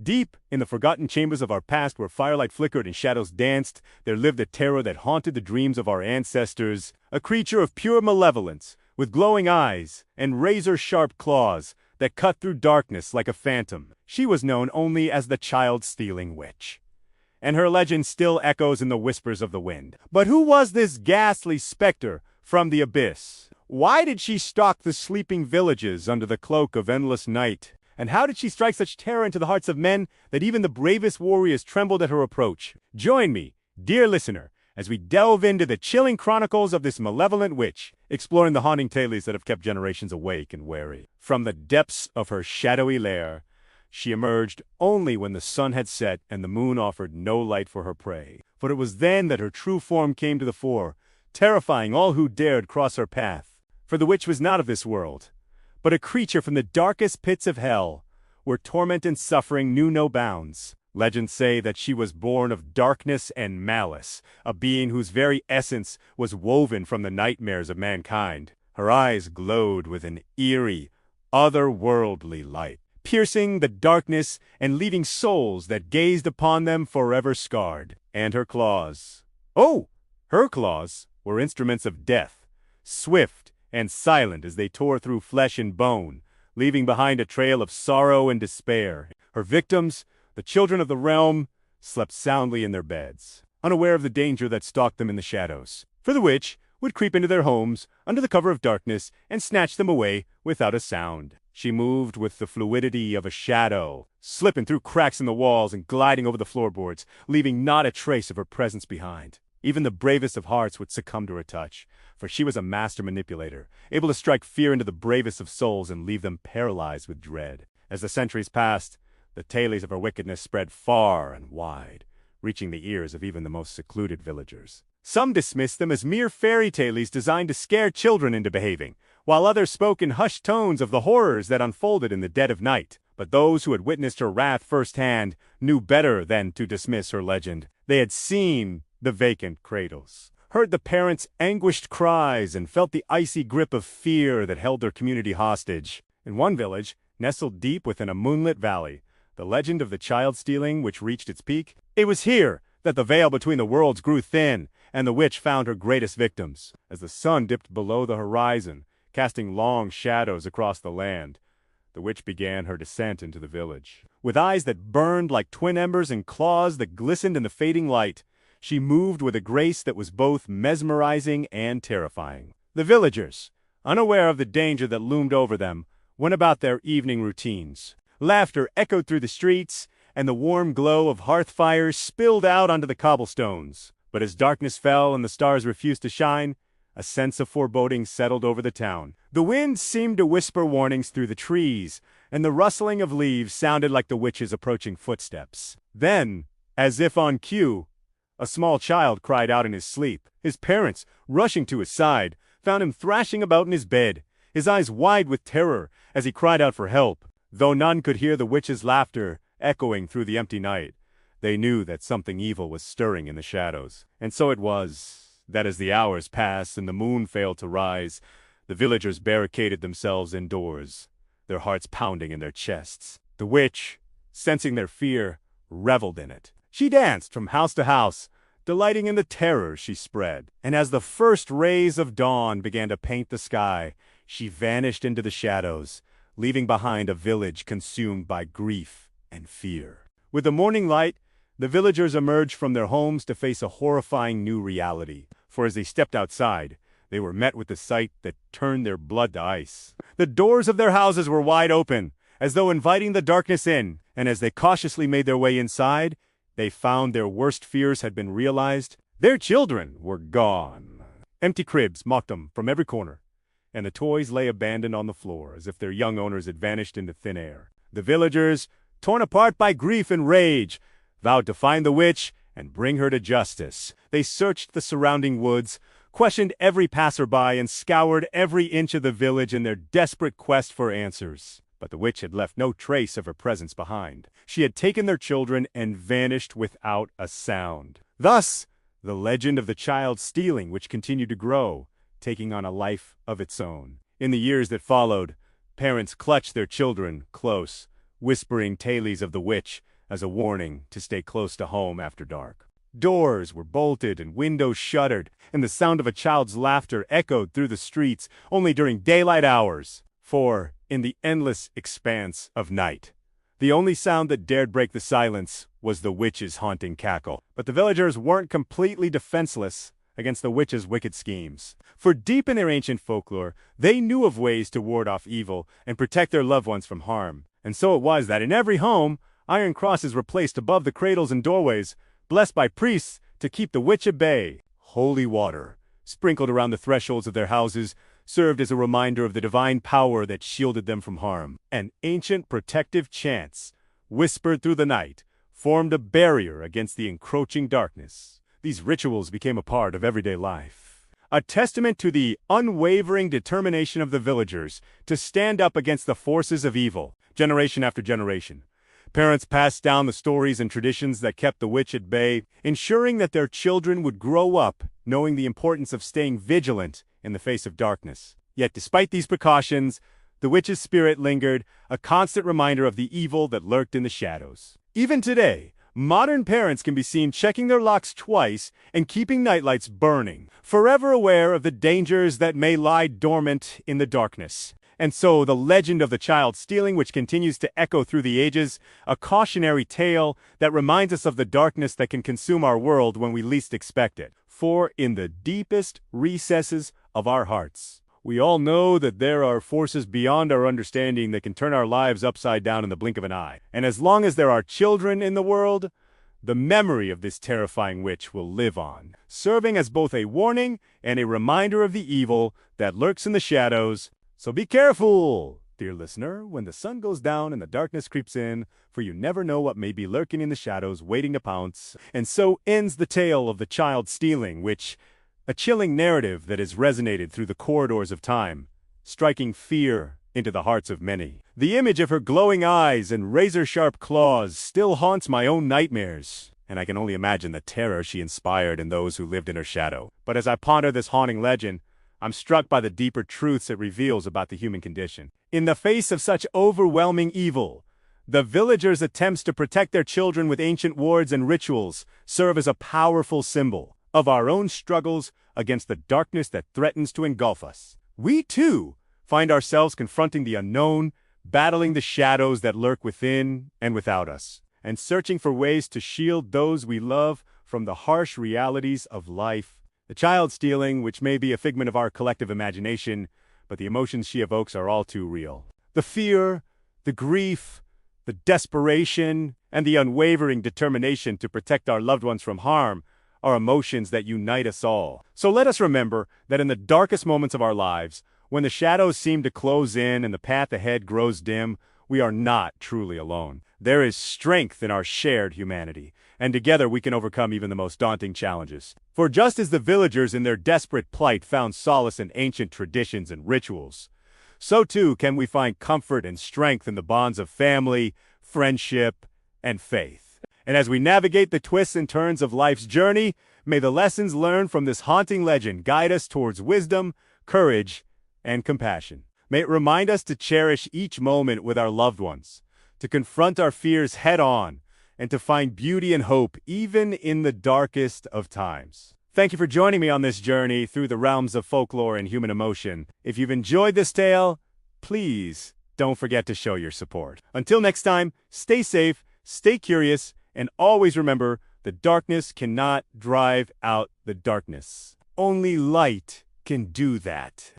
Deep in the forgotten chambers of our past where firelight flickered and shadows danced, there lived a terror that haunted the dreams of our ancestors, a creature of pure malevolence, with glowing eyes and razor-sharp claws that cut through darkness like a phantom. She was known only as the child-stealing witch, and her legend still echoes in the whispers of the wind. But who was this ghastly specter from the abyss? Why did she stalk the sleeping villages under the cloak of endless night? And how did she strike such terror into the hearts of men that even the bravest warriors trembled at her approach? Join me, dear listener, as we delve into the chilling chronicles of this malevolent witch, exploring the haunting tales that have kept generations awake and wary. From the depths of her shadowy lair, she emerged only when the sun had set and the moon offered no light for her prey. For it was then that her true form came to the fore, terrifying all who dared cross her path. For the witch was not of this world, but a creature from the darkest pits of hell, where torment and suffering knew no bounds. Legends say that she was born of darkness and malice, a being whose very essence was woven from the nightmares of mankind. Her eyes glowed with an eerie, otherworldly light, piercing the darkness and leaving souls that gazed upon them forever scarred. And her claws, her claws were instruments of death, swift and silent as they tore through flesh and bone, leaving behind a trail of sorrow and despair. Her victims, the children of the realm, slept soundly in their beds, unaware of the danger that stalked them in the shadows. For the witch would creep into their homes under the cover of darkness and snatch them away without a sound. She moved with the fluidity of a shadow, slipping through cracks in the walls and gliding over the floorboards, leaving not a trace of her presence behind. Even the bravest of hearts would succumb to her touch, for she was a master manipulator, able to strike fear into the bravest of souls and leave them paralyzed with dread. As the centuries passed, the tales of her wickedness spread far and wide, reaching the ears of even the most secluded villagers. Some dismissed them as mere fairy tales designed to scare children into behaving, while others spoke in hushed tones of the horrors that unfolded in the dead of night. But those who had witnessed her wrath firsthand knew better than to dismiss her legend. They had seen the vacant cradles, heard the parents' anguished cries, and felt the icy grip of fear that held their community hostage. In one village, nestled deep within a moonlit valley, the legend of the child stealing which reached its peak. It was here that the veil between the worlds grew thin, and the witch found her greatest victims. As the sun dipped below the horizon, casting long shadows across the land, the witch began her descent into the village. With eyes that burned like twin embers and claws that glistened in the fading light, she moved with a grace that was both mesmerizing and terrifying. The villagers, unaware of the danger that loomed over them, went about their evening routines. Laughter echoed through the streets, and the warm glow of hearth fires spilled out onto the cobblestones. But as darkness fell and the stars refused to shine, a sense of foreboding settled over the town. The wind seemed to whisper warnings through the trees, and the rustling of leaves sounded like the witch's approaching footsteps. Then, as if on cue, a small child cried out in his sleep. His parents, rushing to his side, found him thrashing about in his bed, his eyes wide with terror as he cried out for help. Though none could hear the witch's laughter echoing through the empty night, they knew that something evil was stirring in the shadows. And so it was that as the hours passed and the moon failed to rise, the villagers barricaded themselves indoors, their hearts pounding in their chests. The witch, sensing their fear, reveled in it. She danced from house to house, delighting in the terror she spread. And as the first rays of dawn began to paint the sky, she vanished into the shadows, leaving behind a village consumed by grief and fear. With the morning light, the villagers emerged from their homes to face a horrifying new reality. For as they stepped outside, they were met with a sight that turned their blood to ice. The doors of their houses were wide open, as though inviting the darkness in, and as they cautiously made their way inside, they found their worst fears had been realized. Their children were gone. Empty cribs mocked them from every corner, and the toys lay abandoned on the floor as if their young owners had vanished into thin air. The villagers, torn apart by grief and rage, vowed to find the witch and bring her to justice. They searched the surrounding woods, questioned every passerby, and scoured every inch of the village in their desperate quest for answers. But the witch had left no trace of her presence behind. She had taken their children and vanished without a sound. Thus, the legend of the child stealing, which continued to grow, taking on a life of its own. In the years that followed, parents clutched their children close, whispering tales of the witch as a warning to stay close to home after dark. Doors were bolted and windows shuttered, and the sound of a child's laughter echoed through the streets only during daylight hours. For, in the endless expanse of night, the only sound that dared break the silence was the witch's haunting cackle. But the villagers weren't completely defenseless against the witch's wicked schemes. For deep in their ancient folklore, they knew of ways to ward off evil and protect their loved ones from harm. And so it was that in every home, iron crosses were placed above the cradles and doorways, blessed by priests to keep the witch at bay. Holy water, sprinkled around the thresholds of their houses, served as a reminder of the divine power that shielded them from harm. An ancient protective chants, whispered through the night, formed a barrier against the encroaching darkness. These rituals became a part of everyday life, a testament to the unwavering determination of the villagers to stand up against the forces of evil, generation after generation. Parents passed down the stories and traditions that kept the witch at bay, ensuring that their children would grow up knowing the importance of staying vigilant in the face of darkness. Yet despite these precautions, the witch's spirit lingered, a constant reminder of the evil that lurked in the shadows. Even today, modern parents can be seen checking their locks twice and keeping nightlights burning, forever aware of the dangers that may lie dormant in the darkness. And so the legend of the child stealing, which continues to echo through the ages, a cautionary tale that reminds us of the darkness that can consume our world when we least expect it. For in the deepest recesses of our hearts, we all know that there are forces beyond our understanding that can turn our lives upside down in the blink of an eye. And as long as there are children in the world, the memory of this terrifying witch will live on, serving as both a warning and a reminder of the evil that lurks in the shadows. So be careful, dear listener, when the sun goes down and the darkness creeps in, for you never know what may be lurking in the shadows waiting to pounce. And so ends the tale of the child stealing, which, a chilling narrative that has resonated through the corridors of time, striking fear into the hearts of many. The image of her glowing eyes and razor-sharp claws still haunts my own nightmares, and I can only imagine the terror she inspired in those who lived in her shadow. But as I ponder this haunting legend, I'm struck by the deeper truths it reveals about the human condition. In the face of such overwhelming evil, the villagers' attempts to protect their children with ancient wards and rituals serve as a powerful symbol of our own struggles against the darkness that threatens to engulf us. We, too, find ourselves confronting the unknown, battling the shadows that lurk within and without us, and searching for ways to shield those we love from the harsh realities of life. The child stealing, which may be a figment of our collective imagination, but the emotions she evokes are all too real. The fear, the grief, the desperation, and the unwavering determination to protect our loved ones from harm are emotions that unite us all. So let us remember that in the darkest moments of our lives, when the shadows seem to close in and the path ahead grows dim, we are not truly alone. There is strength in our shared humanity, and together we can overcome even the most daunting challenges. For just as the villagers in their desperate plight found solace in ancient traditions and rituals, so too can we find comfort and strength in the bonds of family, friendship, and faith. And as we navigate the twists and turns of life's journey, may the lessons learned from this haunting legend guide us towards wisdom, courage, and compassion. May it remind us to cherish each moment with our loved ones, to confront our fears head-on, and to find beauty and hope even in the darkest of times. Thank you for joining me on this journey through the realms of folklore and human emotion. If you've enjoyed this tale, please don't forget to show your support. Until next time, stay safe, stay curious, and always remember, the darkness cannot drive out the darkness. Only light can do that.